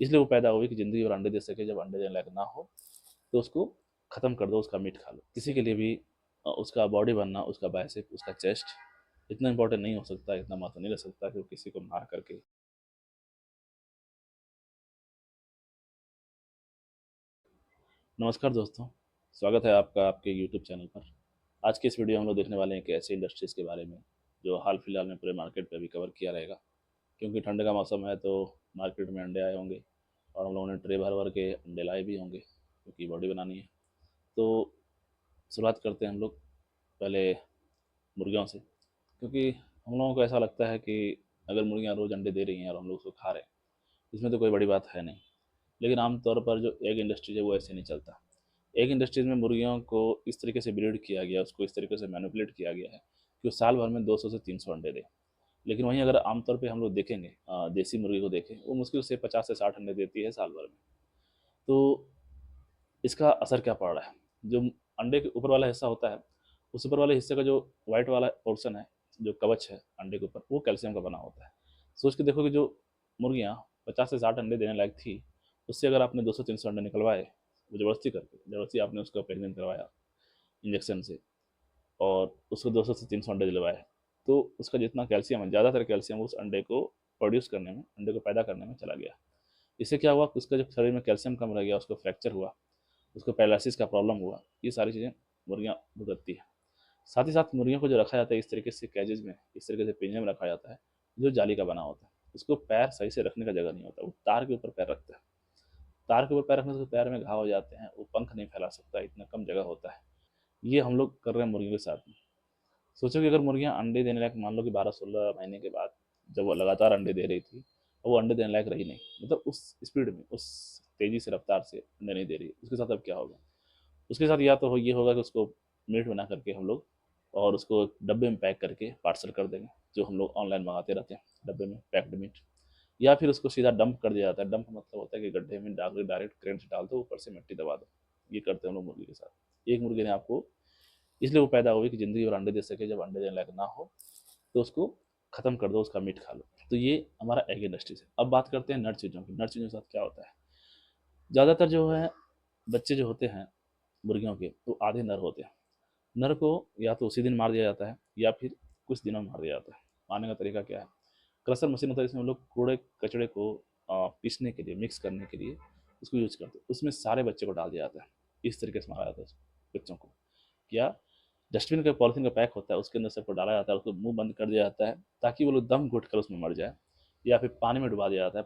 इसलिए वो पैदा हुई कि ज़िंदगी भर अंडे दे सके। जब अंडे देने लायक ना हो तो उसको ख़त्म कर दो, उसका मीट खा लो। किसी के लिए भी उसका बॉडी बनना, उसका बाइसेप, उसका चेस्ट इतना इम्पोर्टेंट नहीं हो सकता, इतना महत्व नहीं रख सकता कि वो किसी को मार करके। नमस्कार दोस्तों, स्वागत है आपका आपके यूट्यूब चैनल पर। आज की इस वीडियो में हम लोग देखने वाले हैं कि ऐसी इंडस्ट्रीज़ के बारे में जो हाल फिलहाल में पूरे मार्केट पे अभी कवर किया रहेगा। क्योंकि ठंड का मौसम है तो मार्केट में अंडे आए होंगे और हम लोगों ने ट्रे भर भर के अंडे लाए भी होंगे क्योंकि बॉडी बनानी है। तो शुरुआत करते हैं हम लोग पहले मुर्गियों से, क्योंकि हम लोगों को ऐसा लगता है कि अगर मुर्गियाँ रोज़ अंडे दे रही हैं और हम लोग उसको खा रहे हैं, इसमें तो कोई बड़ी बात है नहीं। लेकिन आमतौर पर जो एग इंडस्ट्रीज है वो ऐसे नहीं चलता। एग इंडस्ट्रीज में मुर्गियों को इस तरीके से ब्रीड किया गया, उसको इस तरीके से मैनिपुलेट किया गया है कि वो साल भर में 200 से 300 अंडे दे। लेकिन वहीं अगर आमतौर पे हम लोग देखेंगे, देसी मुर्गी को देखें, वो मुश्किल से 50 से 60 अंडे देती है साल भर में। तो इसका असर क्या पड़ रहा है? जो अंडे के ऊपर वाला हिस्सा होता है, उस ऊपर वाले हिस्से का जो वाइट वाला पोर्शन है, जो कवच है अंडे के ऊपर, वो कैल्शियम का बना होता है। सोच के देखो कि जो मुर्गियाँ 50 से 60 अंडे देने लायक थी, उससे अगर आपने 200-300 अंडे निकलवाए, वो ज़बरदस्ती करके, ज़बरदस्ती आपने उसको प्रेग्नेंट करवाया इंजेक्शन से और उसको 200 से 300 अंडे दिलवाए, तो उसका जितना कैल्शियम है, ज़्यादातर कैल्शियम उस अंडे को प्रोड्यूस करने में, अंडे को पैदा करने में चला गया। इससे क्या हुआ कि उसका जब शरीर में कैल्शियम कम रह गया, उसको फ्रैक्चर हुआ, उसको पैरालिसिस का प्रॉब्लम हुआ। ये सारी चीज़ें मुर्गियाँ भुगतती हैं। साथ ही साथ मुर्गियों को जो रखा जाता है इस तरीके से कैजेज में, इस तरीके से पिंजरे में रखा जाता है जो जाली का बना होता है। उसको पैर सही से रखने का जगह नहीं होता, वो तार के ऊपर पैर रखता है। तार के ऊपर पैर रखने से पैर में घाव हो जाते हैं, वो पंख नहीं फैला सकता, इतना कम जगह होता है। ये हम लोग कर रहे हैं मुर्गियों के साथ में। सोचो कि अगर मुर्गियाँ अंडे देने लायक, मान लो कि 12-16 महीने के बाद जब वो लगातार अंडे दे रही थी, और वो अंडे देने लायक रही नहीं, मतलब उस स्पीड में, उस तेज़ी से, रफ्तार से अंडे नहीं दे रही, उसके साथ अब क्या होगा? उसके साथ या तो ये होगा कि उसको मीट बना करके हम लोग और उसको डब्बे में पैक करके पार्सल कर देंगे, जो हम लोग ऑनलाइन मंगाते रहते हैं डब्बे में पैक्ड मीट। या फिर उसको सीधा डंप कर दिया जाता है। डंप मतलब होता है कि गड्ढे में डाल, डायरेक्ट क्रेन से डाल दो, ऊपर से मिट्टी दबा दो। ये करते हैं हम लोग मुर्गी के साथ। एक मुर्गी ने आपको, इसलिए वो पैदा हुई कि ज़िंदगी भर अंडे दे सके। जब अंडे देने लायक ना हो तो उसको ख़त्म कर दो, उसका मीट खा लो। तो ये हमारा एग इंडस्ट्री है। अब बात करते हैं नर चीज़ों की। नर चीज़ों के साथ क्या होता है? ज़्यादातर जो है बच्चे जो होते हैं मुर्गियों के, तो आधे नर होते हैं। नर को या तो उसी दिन मार दिया जाता है या फिर कुछ दिनों में मार दिया जाता है। मारने का तरीका क्या है? क्रशर मशीन होता है, जिसमें हम लोग कूड़े कचड़े को पीसने के लिए, मिक्स करने के लिए उसको यूज करते हैं। उसमें सारे बच्चे को डाल दिया जाता है। इस तरीके से मारा जाता है बच्चों को। या डस्टबिन का पॉलीथीन का पैक होता है, उसके अंदर सबको डाला जाता है, उसको मुंह बंद कर दिया जाता है ताकि वो लोग दम घुट कर उसमें मर जाए। या फिर पानी में डुबा दिया जाता है,